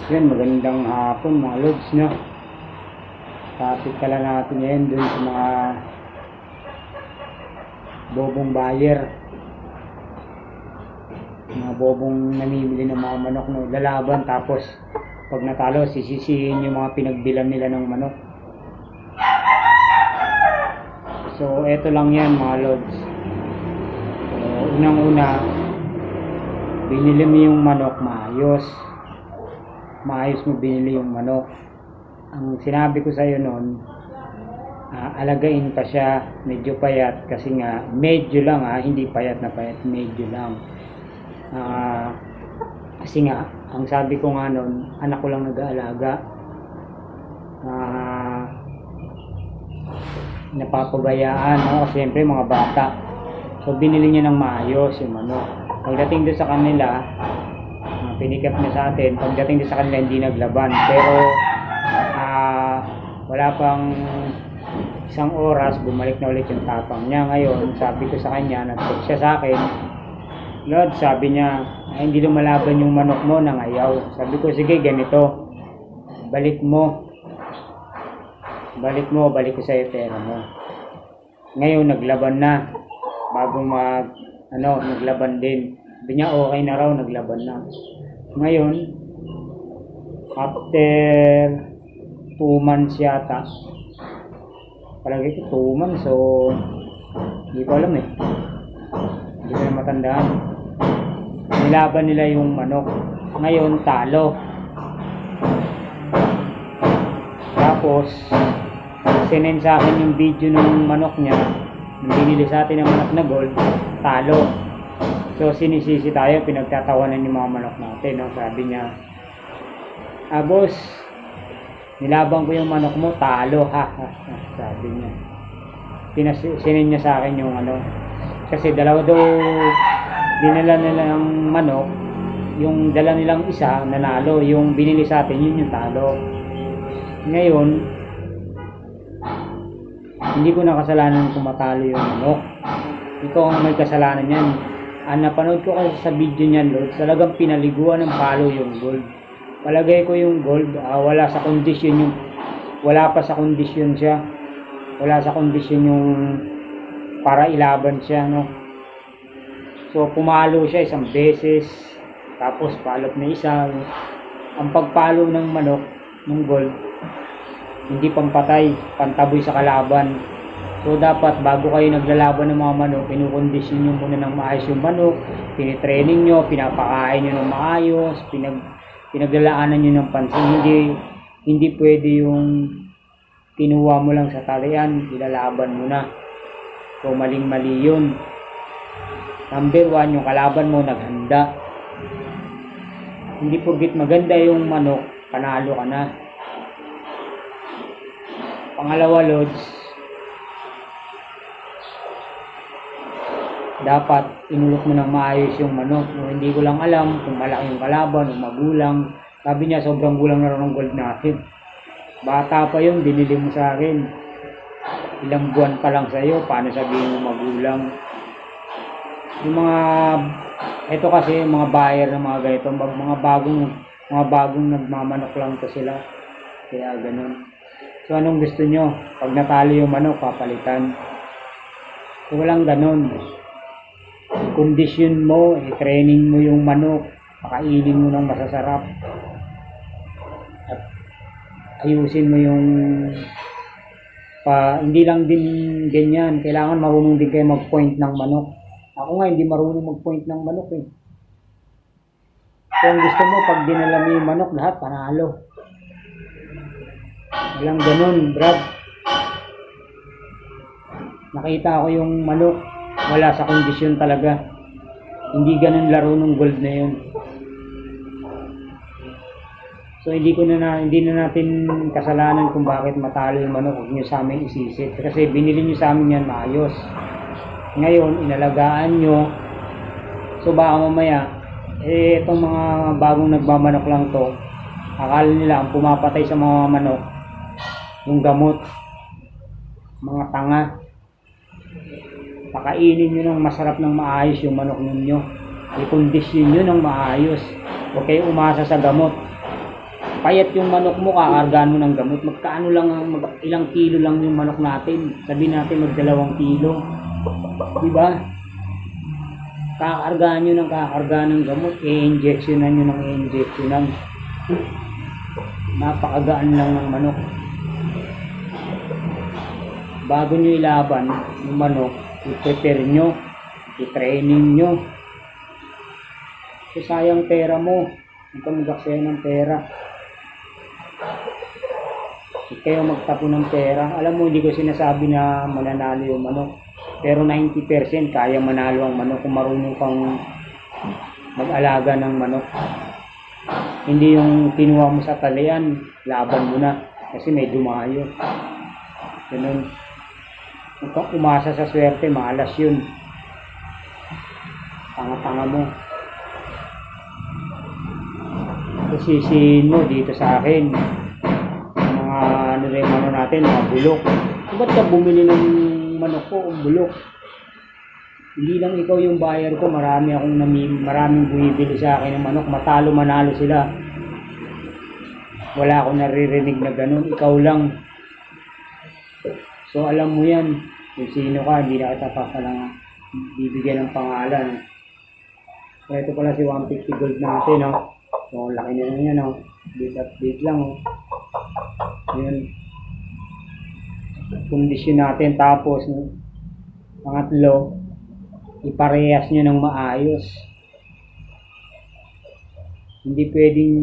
Yan, magandang hapon mga lods, no? Topic pala natin ngayon dun sa mga bobong buyer, mga bobong namimili ng mga manok, no? Lalaban, tapos pag natalo, sisisihin yung mga pinagbilan nila ng manok. So, eto lang yan mga lods. So, unang-una, binili mo yung manok, maayos mo binili yung manok. Ang sinabi ko sa iyo noon, alagain pa siya, medyo payat, kasi nga medyo lang, hindi payat na payat, medyo lang. Kasi nga ang sabi ko nga noon, anak ko lang nag-aalaga, napapabayaan, kasi siyempre mga bata. So binili niya ng maayos yung manok. Pagdating doon sa kanila, pinikap niya sa atin, pagdating din sa kanila hindi naglaban, pero wala pang isang oras bumalik na ulit yung tapang niya. Ngayon sabi ko sa kanya, nag-text siya sa akin, Lord, sabi niya, hindi lumalaban yung manok mo, nangayaw. Sabi ko, sige ganito, balik ko sa iyo pera mo. Ngayon naglaban na, bago naglaban din. Sabi niya okay na raw, naglaban na. Ngayon, after 2 months yata, palagi ko 2 months, so hindi ko alam hindi ko na matandaan. Nilaban nila yung manok. Ngayon, talo. Tapos, sinend sa akin yung video ng manok niya, yung binili sa atin ng manok na gold, talo. So sinisisi tayo, pinagtatawanan yung mga manok natin, no? Sabi niya, boss, nilabang ko yung manok mo, talo, sabi niya. Sinend niya sa akin yung kasi dalawa daw dinala nilang manok, yung dala nilang isa nanalo, yung binili sa atin yun yung talo. Ngayon, hindi ko na kasalanan kung matalo yung manok, ikaw ang may kasalanan yan. Napanood ko kasi sa video niyan, Lord, talagang pinaliguan ng palo yung gold. Palagay ko yung gold, wala pa sa kondisyon siya. Wala sa kondisyon yung para ilaban siya, no? So, pumalo siya isang beses, tapos palot na isa. Ang pagpalo ng manok, ng gold, hindi pampatay, pantaboy sa kalaban. So dapat bago kayo naglalaban ng mga manok, pinukondisyon nyo muna ng maayos yung manok, pinitraining nyo, pinapakain nyo ng maayos, pinaglalaanan nyo ng pansin. Hindi pwede yung kinuha mo lang sa talian, ilalaban mo na. So maling-mali yun. Number 1, yung kalaban mo naghanda. Hindi porgit maganda yung manok, panalo ka na. Pangalawa, Lods, dapat inulok mo ng maayos yung manok. Hindi ko lang alam kung malaki yung kalaban o magulang. Sabi niya sobrang gulang na rin ng gold natin. Bata pa yun, binili mo sa akin. Ilang buwan pa lang sa'yo, paano sabihin mo magulang? Yung ito kasi mga buyer ng mga ganito, mga bagong nagmamanok lang to sila. Kaya ganun. So anong gusto nyo? Pag natalo yung manok, papalitan. So walang ganun. Kondisyon mo, training mo yung manok, pakainin mo ng masasarap, at ayusin mo yung hindi lang din ganyan, kailangan marunong din kayo mag-point ng manok. Ako nga hindi marunong mag-point ng manok Kung gusto mo, pag dinala mo yung manok, lahat panalo. Walang ganun, Brad. Nakita ko yung manok, wala sa kondisyon talaga. Hindi ganun laro ng gold na yun. So hindi na natin kasalanan kung bakit matalo yung manok. Huwag nyo sa amin isisit, kasi binili nyo sa amin yan maayos. Ngayon inalagaan nyo, so baka mamaya itong mga bagong nagmamanok lang to, akala nila ang pumapatay sa mga manok yung gamot, mga tanga. Pakainin nyo ng masarap ng maayos yung manok ninyo. I-condition nyo ng maayos. Huwag kayo umasa sa gamot. payat yung manok mo, kakargaan mo ng gamot. Magkaano lang, ilang kilo lang yung manok natin. Sabihin natin mag 2 kilo. Diba? Kakargaan nyo ng kakargaan ng gamot. I-injectionan nyo ng i-injectionan. Napakagaan lang ng manok. Bago nyo ilaban yung manok, i-prepare nyo, i-training nyo. So, sayang pera mo. Huwag ka mag-aksaya ng pera. Huwag kayo magtapo ng pera. Alam mo, hindi ko sinasabi na mananalo yung manok. Pero 90% kaya manalo ang manok kung marunong kang mag-alaga ng manok. Hindi yung kinuha mo sa talian, laban mo na. Kasi may dumayo. Ganun. Huwag kang umasa sa swerte, malas yun. Tanga-tanga mo. Sisihin mo dito sa akin mga ano natin, mga bulok. Ba't ka bumili ng manok ko, bulok? Hindi lang ikaw yung buyer ko, maraming bumibili sa akin ng manok. Matalo manalo sila. Wala akong naririnig na ganun, ikaw lang. So alam mo yan, kung sino ka, hindi na kita papalang bibigyan ng pangalan. So ito pala si 150 gold natin, no? So, laki na lang yan, oh. Update lang, oh. Yun. Kondisyon natin. Tapos, pangatlo, iparehas nyo ng maayos. Hindi pwedeng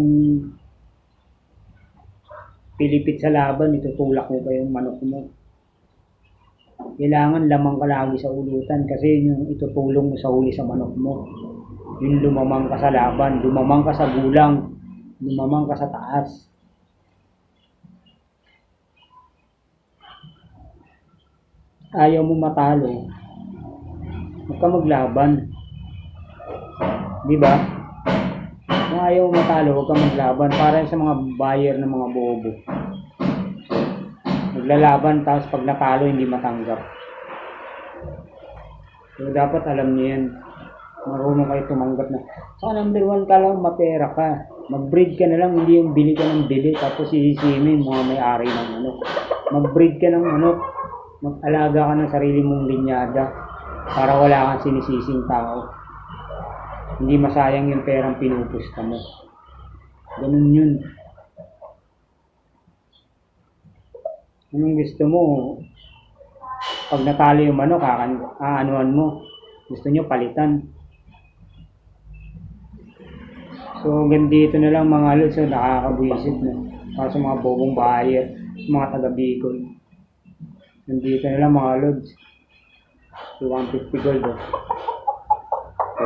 pilipit sa laban, itutulak mo pa yung manok mo. Kailangan lamang ka lagi sa ulutan kasi yung itutulong mo sa huli sa manok mo. Yung lumamang ka sa laban, lumamang ka sa gulang, lumamang ka sa taas. Ayaw mo matalo, huwag ka maglaban. Di ba? Kung ayaw mo matalo, huwag ka maglaban. Para sa mga buyer ng mga bobo. Naglalaban, tapos pag natalo, hindi matanggap. So, dapat alam niyo yan. Marunong kayo tumanggap na. Saka number 1 ka lang, mapera ka. Mag-breed ka na lang, hindi yung bili ka ng bili. Tapos sisisimin mga may-ari ng manok. Mag-breed ka ng manok. Mag-alaga ka ng sarili mong linyada. Para wala kang sinisising tao. Hindi masayang yung perang pinupusta mo. Ganun yun. Anong gusto mo? Pag natalo yung manok, aanuhan mo. Gusto nyo palitan. So, dito na lang mga lods. So, nakakabuisit na. Para sa mga bobong buyer, mga taga-Bicol. Nandito na lang mga lods. So, 150 gold. So,